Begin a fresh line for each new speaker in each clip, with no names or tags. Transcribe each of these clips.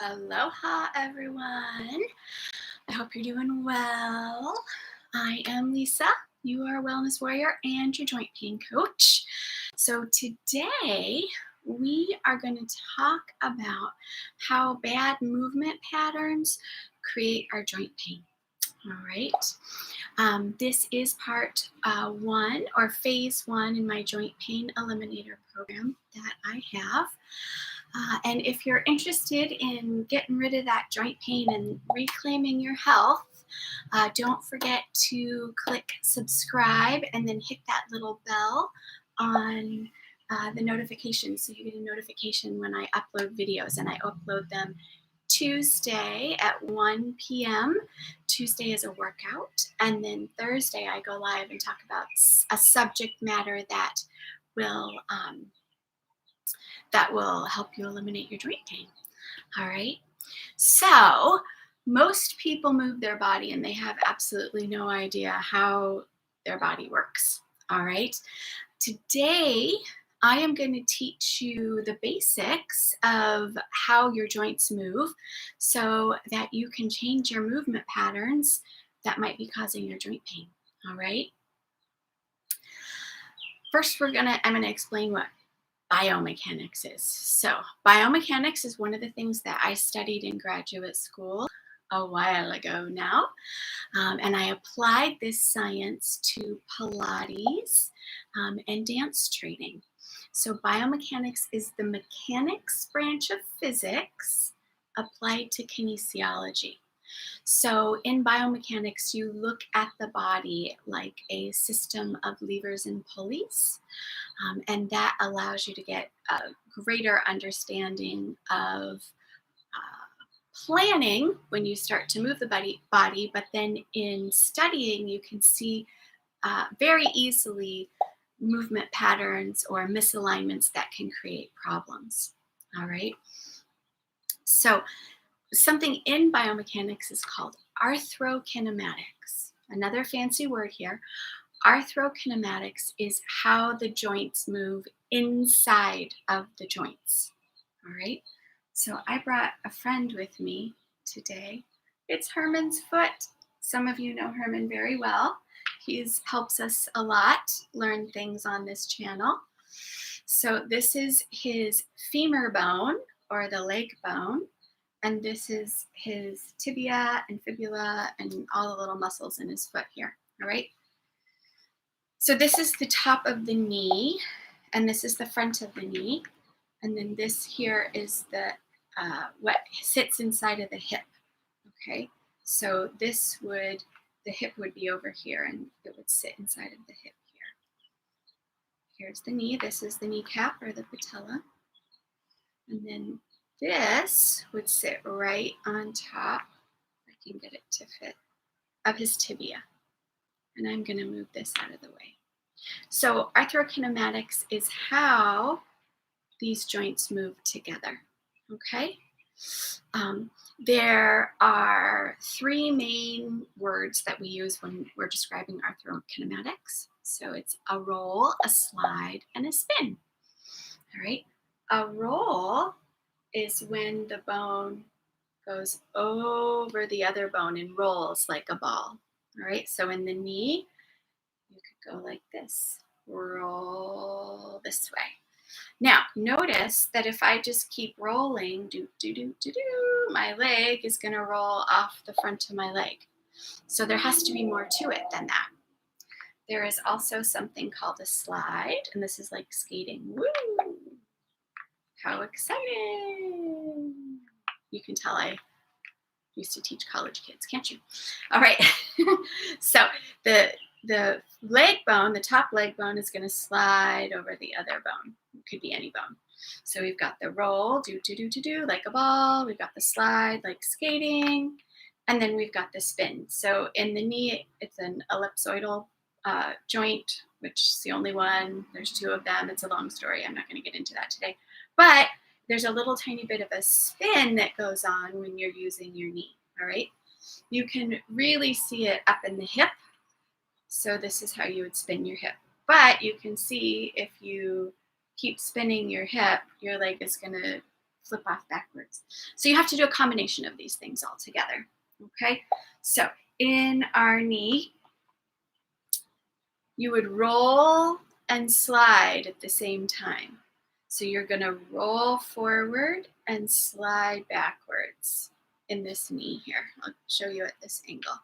Aloha, everyone. I hope you're doing well. I am Lisa. You are a wellness warrior and your joint pain coach. So, today we are going to talk about how bad movement patterns create our joint pain. All right. This is part one or phase one in my joint pain eliminator program that I have. And if you're interested in getting rid of that joint pain and reclaiming your health, don't forget to click subscribe and then hit that little bell on the notifications so you get a notification when I upload videos, and I upload them Tuesday at 1 p.m. Tuesday is a workout, and then Thursday I go live and talk about a subject matter that will help you eliminate your joint pain. All right. So most people move their body and they have absolutely no idea how their body works. All right. Today, I am going to teach you the basics of how your joints move so that you can change your movement patterns that might be causing your joint pain. All right. First, I'm going to explain what biomechanics is. So biomechanics is one of the things that I studied in graduate school a while ago now. And I applied this science to Pilates and dance training. So biomechanics is the mechanics branch of physics applied to kinesiology. So in biomechanics, you look at the body like a system of levers and pulleys, and that allows you to get a greater understanding of planning when you start to move the body, but then in studying, you can see very easily movement patterns or misalignments that can create problems. All right. So something in biomechanics is called arthrokinematics. Another fancy word here. Arthrokinematics is how the joints move inside of the joints. All right. So I brought a friend with me today. It's Herman's foot. Some of you know Herman very well. He helps us a lot learn things on this channel. So this is his femur bone or the leg bone. And this is his tibia and fibula and all the little muscles in his foot here. All right. So this is the top of the knee, and this is the front of the knee. And then this here is the what sits inside of the hip. Okay. So the hip would be over here and it would sit inside of the hip here. Here's the knee. This is the kneecap or the patella. And then this would sit right on top, if I can get it to fit, of his tibia. And I'm going to move this out of the way. So arthrokinematics is how these joints move together. Okay? There are three main words that we use when we're describing arthrokinematics. So it's a roll, a slide, and a spin. All right? A roll is when the bone goes over the other bone and rolls like a ball. All right, so in the knee, you could go like this, roll this way. Now, notice that if I just keep rolling, my leg is going to roll off the front of my leg. So there has to be more to it than that. There is also something called a slide, and this is like skating. Woo! How exciting! You can tell I used to teach college kids, can't you? All right. So the leg bone, the top leg bone, is going to slide over the other bone. It could be any bone. So we've got the roll, like a ball. We've got the slide, like skating. And then we've got the spin. So in the knee, it's an ellipsoidal joint, which is the only one. There's two of them. It's a long story. I'm not going to get into that today. But there's a little tiny bit of a spin that goes on when you're using your knee. All right. You can really see it up in the hip. So this is how you would spin your hip. But you can see if you keep spinning your hip, your leg is going to flip off backwards. So you have to do a combination of these things all together. Okay, so in our knee, you would roll and slide at the same time. So you're going to roll forward and slide backwards in this knee here. I'll show you at this angle.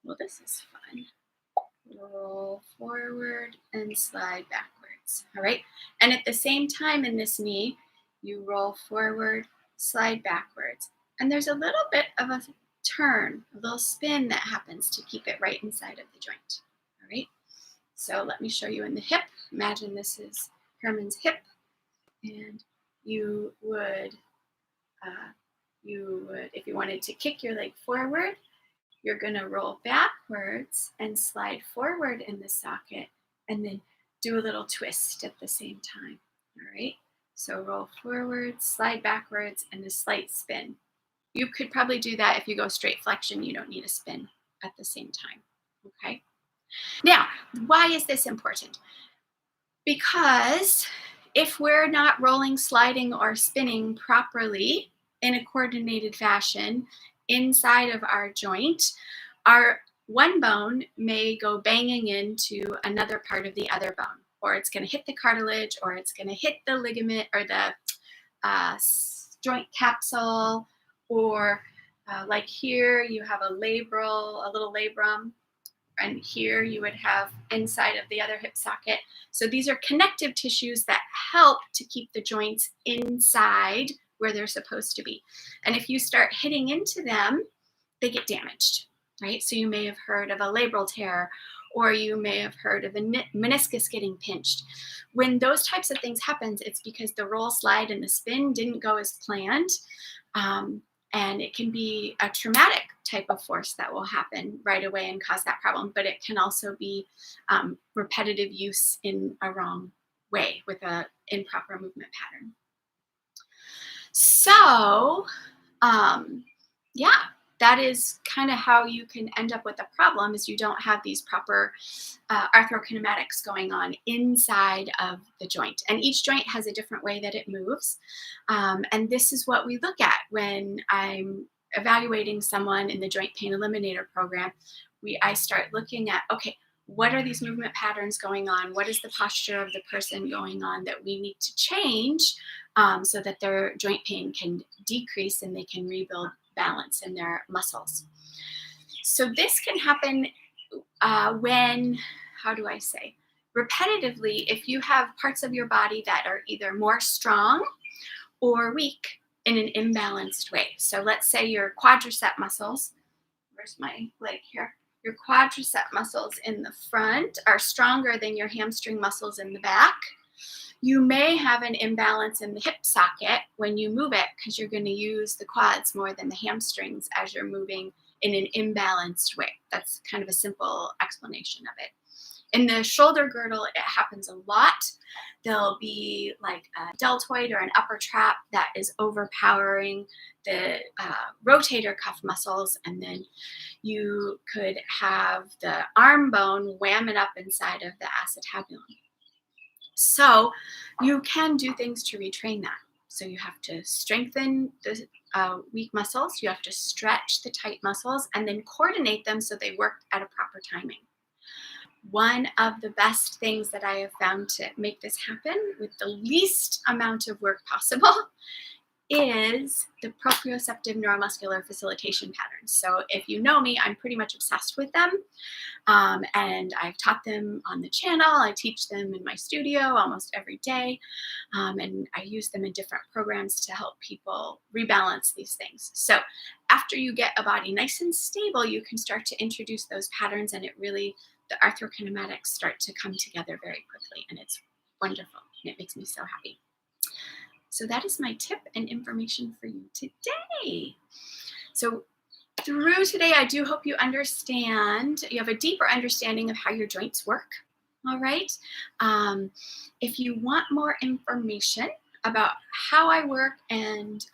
Well, this is fun. Roll forward and slide backwards. All right. And at the same time in this knee, you roll forward, slide backwards. And there's a little bit of a turn, a little spin that happens to keep it right inside of the joint. All right. So let me show you in the hip. Imagine this is Herman's hip. And you would, if you wanted to kick your leg forward, you're going to roll backwards and slide forward in the socket and then do a little twist at the same time. All right. So roll forward, slide backwards, and a slight spin. You could probably do that if you go straight flexion. You don't need a spin at the same time. Okay. Now, why is this important? Because if we're not rolling, sliding, or spinning properly in a coordinated fashion inside of our joint, our one bone may go banging into another part of the other bone, or it's going to hit the cartilage, or it's going to hit the ligament or the joint capsule, or like here you have a little labrum, and here you would have inside of the other hip socket. So these are connective tissues that help to keep the joints inside where they're supposed to be. And if you start hitting into them, they get damaged, right? So you may have heard of a labral tear, or you may have heard of a meniscus getting pinched. When those types of things happen, it's because the roll, slide, and the spin didn't go as planned. And it can be a traumatic type of force that will happen right away and cause that problem, but it can also be repetitive use in a wrong way with an improper movement pattern. So, yeah, that is kind of how you can end up with a problem, is you don't have these proper arthrokinematics going on inside of the joint. And each joint has a different way that it moves. And this is what we look at when I'm evaluating someone in the Joint Pain Eliminator program. I start looking at, okay, what are these movement patterns going on? What is the posture of the person going on that we need to change so that their joint pain can decrease and they can rebuild balance in their muscles? So this can happen when, repetitively, if you have parts of your body that are either more strong or weak in an imbalanced way. So let's say your quadricep muscles, where's my leg here? Your quadricep muscles in the front are stronger than your hamstring muscles in the back. You may have an imbalance in the hip socket when you move it, because you're going to use the quads more than the hamstrings as you're moving in an imbalanced way. That's kind of a simple explanation of it. In the shoulder girdle, it happens a lot. There'll be like a deltoid or an upper trap that is overpowering the rotator cuff muscles, and then you could have the arm bone whamming up inside of the acetabulum. So you can do things to retrain that. So you have to strengthen the weak muscles, you have to stretch the tight muscles, and then coordinate them so they work at a proper timing. One of the best things that I have found to make this happen with the least amount of work possible is the proprioceptive neuromuscular facilitation patterns. So if you know me, I'm pretty much obsessed with them. And I've taught them on the channel. I teach them in my studio almost every day. And I use them in different programs to help people rebalance these things. So after you get a body nice and stable, you can start to introduce those patterns, and the arthrokinematics start to come together very quickly, and it's wonderful, and it makes me so happy. So that is my tip and information for you today. So through today, I do hope you have a deeper understanding of how your joints work. All right. If you want more information about how I work and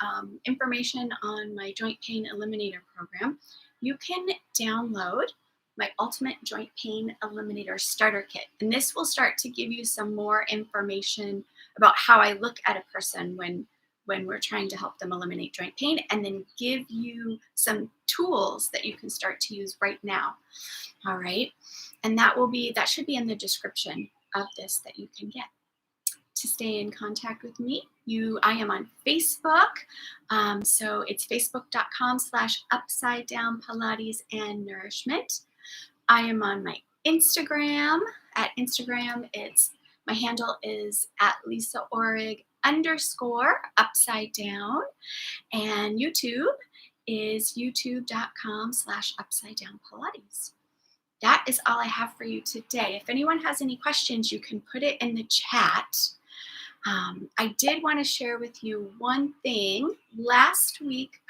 information on my Joint Pain Eliminator program, you can download my Ultimate Joint Pain Eliminator Starter Kit. And this will start to give you some more information about how I look at a person when when we're trying to help them eliminate joint pain, and then give you some tools that you can start to use right now. All right. And that should be in the description of this that you can get. To stay in contact with me, I am on Facebook. So it's facebook.com/upside-down Pilates and nourishment. I am on my Instagram. At Instagram, my handle is @LisaOrig_upside down. And YouTube is youtube.com/upside-down Pilates. That is all I have for you today. If anyone has any questions, you can put it in the chat. I did want to share with you one thing. Last week,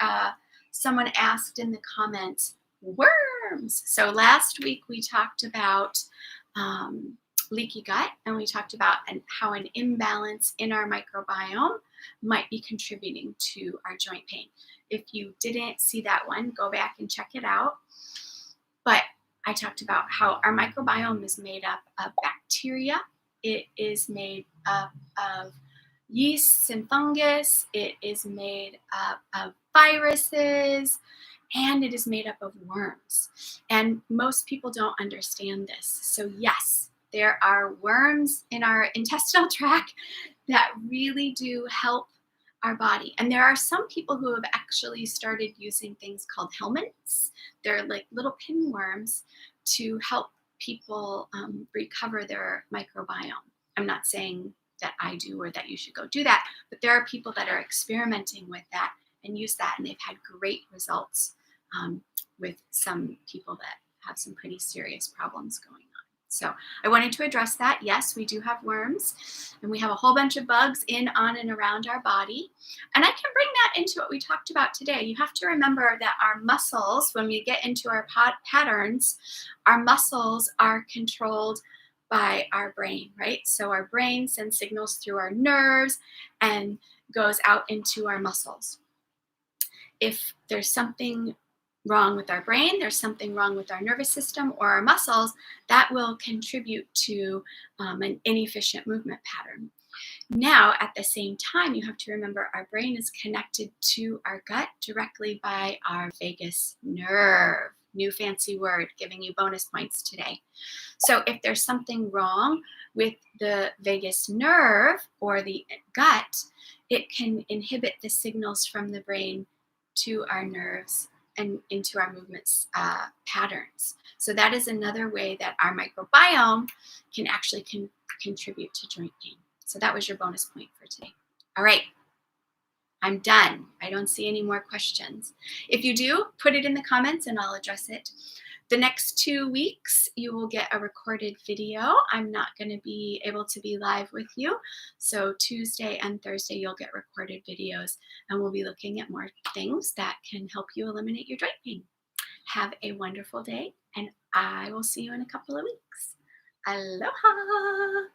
someone asked in the comments, worms. So last week we talked about leaky gut, and we talked about how an imbalance in our microbiome might be contributing to our joint pain. If you didn't see that one, go back and check it out. But I talked about how our microbiome is made up of bacteria. It is made up of yeasts and fungus. It is made up of viruses, and it is made up of worms. And most people don't understand this. So yes, there are worms in our intestinal tract that really do help our body. And there are some people who have actually started using things called helminths. They're like little pinworms to help people recover their microbiome. I'm not saying that I do or that you should go do that, but there are people that are experimenting with that and use that, and they've had great results with some people that have some pretty serious problems going on. So I wanted to address that. Yes, we do have worms, and we have a whole bunch of bugs in, on, and around our body. And I can bring that into what we talked about today. You have to remember that our muscles, when we get into our patterns, our muscles are controlled by our brain, right? So our brain sends signals through our nerves and goes out into our muscles. If there's something wrong with our brain, there's something wrong with our nervous system or our muscles, that will contribute to an inefficient movement pattern. Now, at the same time, you have to remember our brain is connected to our gut directly by our vagus nerve. New fancy word, giving you bonus points today. So if there's something wrong with the vagus nerve or the gut, it can inhibit the signals from the brain to our nerves and into our movements patterns. So that is another way that our microbiome can actually contribute to joint pain. So that was your bonus point for today. All right, I'm done. I don't see any more questions. If you do, put it in the comments and I'll address it. The next 2 weeks, you will get a recorded video. I'm not going to be able to be live with you. So Tuesday and Thursday, you'll get recorded videos, and we'll be looking at more things that can help you eliminate your joint pain. Have a wonderful day, and I will see you in a couple of weeks. Aloha!